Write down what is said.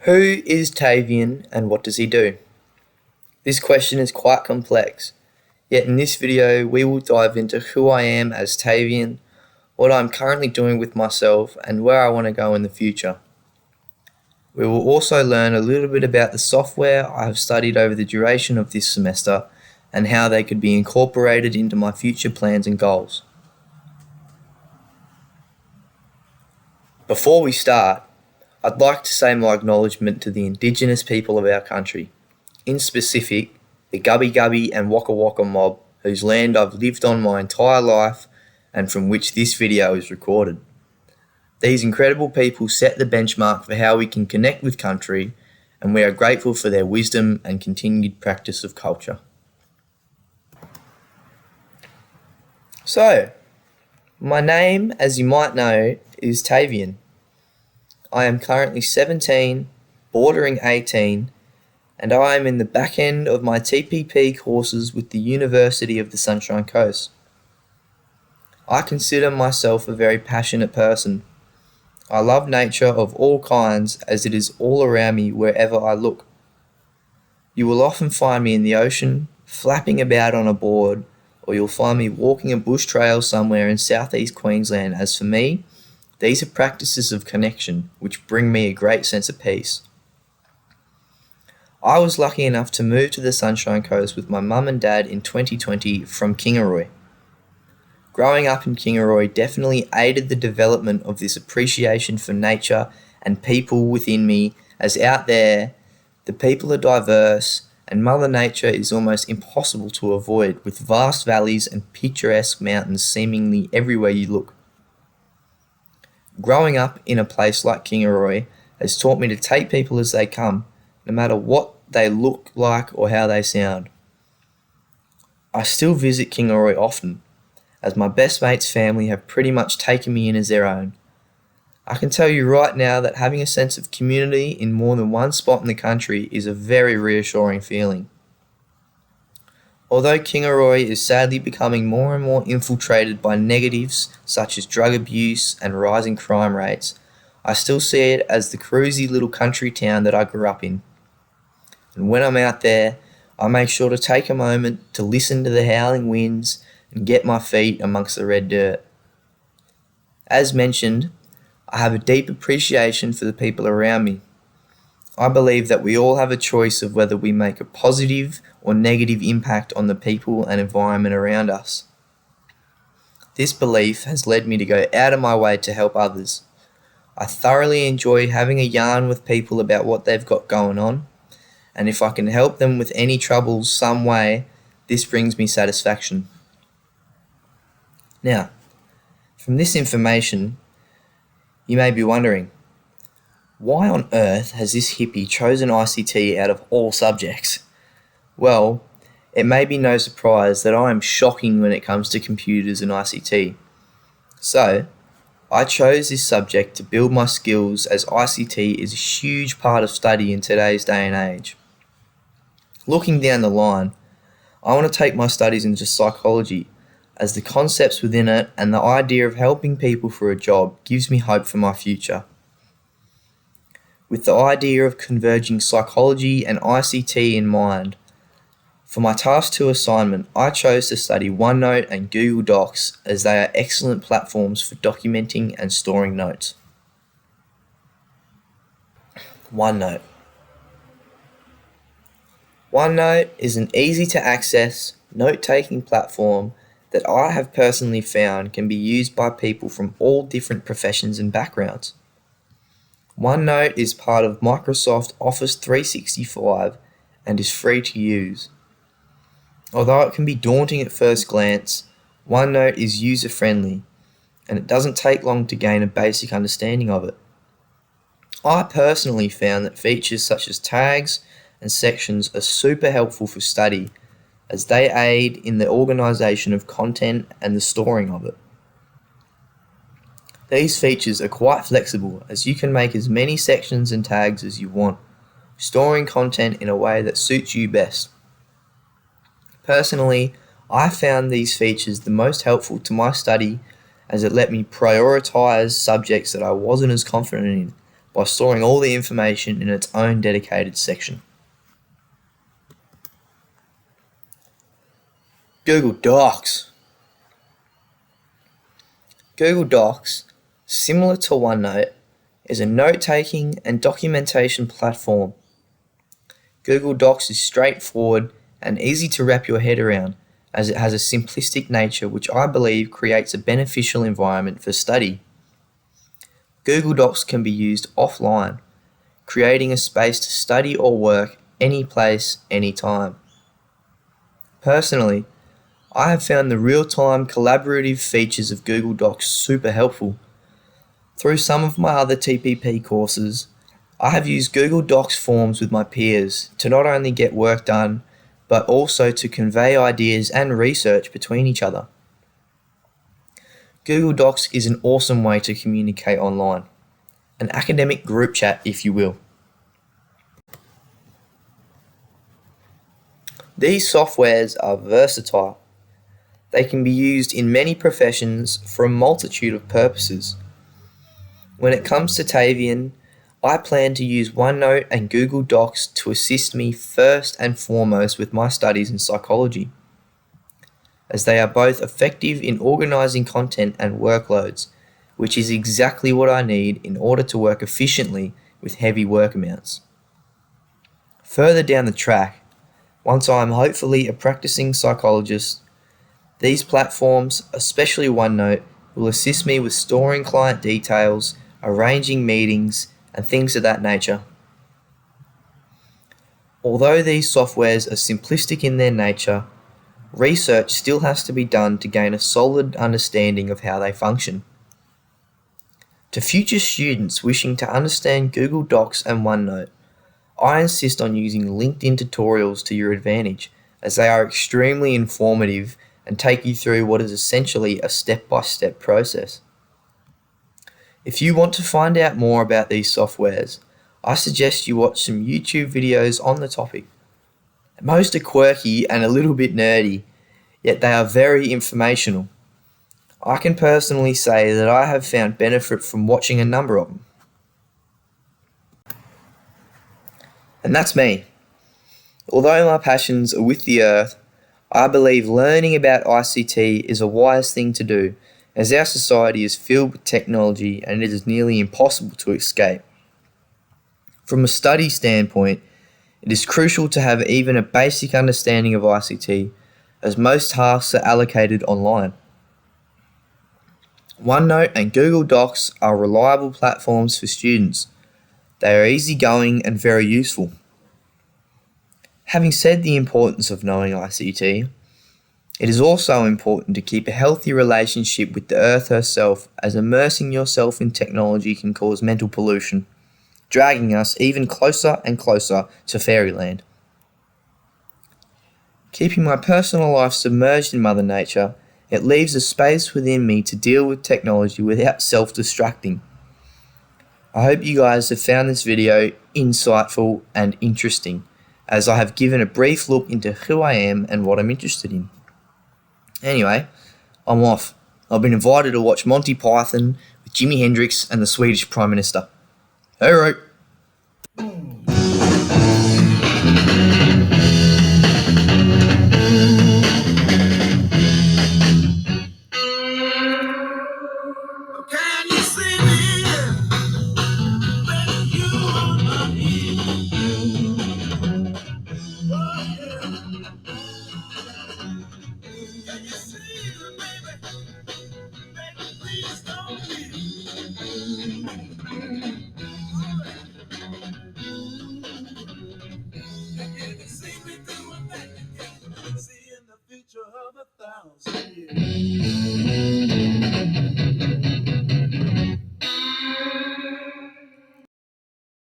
Who is Tavian and what does he do? This question is quite complex, yet in this video we will dive into who I am as Tavian, what I'm currently doing with myself and where I want to go in the future. We will also learn a little bit about the software I have studied over the duration of this semester and how they could be incorporated into my future plans and goals. Before we start, I'd like to say my acknowledgement to the Indigenous people of our country, in specific, the Gubbi Gubbi and Waka Waka mob whose land I've lived on my entire life and from which this video is recorded. These incredible people set the benchmark for how we can connect with country, and we are grateful for their wisdom and continued practice of culture. So, my name, as you might know, is Tavian. I am currently 17, bordering 18, and I am in the back end of my TPP courses with the University of the Sunshine Coast. I consider myself a very passionate person. I love nature of all kinds as it is all around me wherever I look. You will often find me in the ocean, flapping about on a board, or you'll find me walking a bush trail somewhere in southeast Queensland, as for me, these are practices of connection which bring me a great sense of peace. I was lucky enough to move to the Sunshine Coast with my mum and dad in 2020 from Kingaroy. Growing up in Kingaroy definitely aided the development of this appreciation for nature and people within me, as out there, the people are diverse and Mother Nature is almost impossible to avoid, with vast valleys and picturesque mountains seemingly everywhere you look. Growing up in a place like Kingaroy has taught me to take people as they come, no matter what they look like or how they sound. I still visit Kingaroy often, as my best mate's family have pretty much taken me in as their own. I can tell you right now that having a sense of community in more than one spot in the country is a very reassuring feeling. Although Kingaroy is sadly becoming more and more infiltrated by negatives such as drug abuse and rising crime rates, I still see it as the cruisy little country town that I grew up in. And when I'm out there, I make sure to take a moment to listen to the howling winds and get my feet amongst the red dirt. As mentioned, I have a deep appreciation for the people around me. I believe that we all have a choice of whether we make a positive or negative impact on the people and environment around us. This belief has led me to go out of my way to help others. I thoroughly enjoy having a yarn with people about what they've got going on, and if I can help them with any troubles some way, this brings me satisfaction. Now, from this information, you may be wondering, why on earth has this hippie chosen ICT out of all subjects? Well, it may be no surprise that I am shocking when it comes to computers and ICT. So, I chose this subject to build my skills, as ICT is a huge part of study in today's day and age. Looking down the line, I want to take my studies into psychology, as the concepts within it and the idea of helping people for a job gives me hope for my future. With the idea of converging psychology and ICT in mind, for my Task 2 assignment, I chose to study OneNote and Google Docs, as they are excellent platforms for documenting and storing notes. OneNote. OneNote is an easy-to-access, note-taking platform that I have personally found can be used by people from all different professions and backgrounds. OneNote is part of Microsoft Office 365 and is free to use. Although it can be daunting at first glance, OneNote is user-friendly and it doesn't take long to gain a basic understanding of it. I personally found that features such as tags and sections are super helpful for study, as they aid in the organisation of content and the storing of it. These features are quite flexible, as you can make as many sections and tags as you want, storing content in a way that suits you best. Personally, I found these features the most helpful to my study, as it let me prioritise subjects that I wasn't as confident in by storing all the information in its own dedicated section. Google Docs. Google Docs, similar to OneNote, is a note-taking and documentation platform. Google Docs is straightforward and easy to wrap your head around, as it has a simplistic nature which I believe creates a beneficial environment for study. Google Docs can be used offline, creating a space to study or work any place, anytime. Personally, I have found the real-time collaborative features of Google Docs super helpful. Through some of my other TPP courses, I have used Google Docs forms with my peers to not only get work done, but also to convey ideas and research between each other. Google Docs is an awesome way to communicate online, an academic group chat if you will. These softwares are versatile. They can be used in many professions for a multitude of purposes. When it comes to Tavian, I plan to use OneNote and Google Docs to assist me first and foremost with my studies in psychology, as they are both effective in organising content and workloads, which is exactly what I need in order to work efficiently with heavy work amounts. Further down the track, once I am hopefully a practicing psychologist, these platforms, especially OneNote, will assist me with storing client details, arranging meetings, and things of that nature. Although these softwares are simplistic in their nature, research still has to be done to gain a solid understanding of how they function. To future students wishing to understand Google Docs and OneNote, I insist on using LinkedIn tutorials to your advantage, as they are extremely informative and take you through what is essentially a step-by-step process. If you want to find out more about these softwares, I suggest you watch some YouTube videos on the topic. Most are quirky and a little bit nerdy, yet they are very informational. I can personally say that I have found benefit from watching a number of them. And that's me. Although my passions are with the earth, I believe learning about ICT is a wise thing to do, as our society is filled with technology and it is nearly impossible to escape. From a study standpoint, it is crucial to have even a basic understanding of ICT, as most tasks are allocated online. OneNote and Google Docs are reliable platforms for students. They are easygoing and very useful. Having said the importance of knowing ICT, it is also important to keep a healthy relationship with the earth herself, as immersing yourself in technology can cause mental pollution, dragging us even closer and closer to fairyland. Keeping my personal life submerged in Mother Nature, it leaves a space within me to deal with technology without self-distracting. I hope you guys have found this video insightful and interesting, as I have given a brief look into who I am and what I'm interested in. Anyway, I'm off. I've been invited to watch Monty Python with Jimi Hendrix and the Swedish Prime Minister. Alright. Can you see me? When you on my knees. Oh, yeah. Can you see me, baby? Baby, please don't leave. Can you see me doing that? Seeing the future of 1,000 years.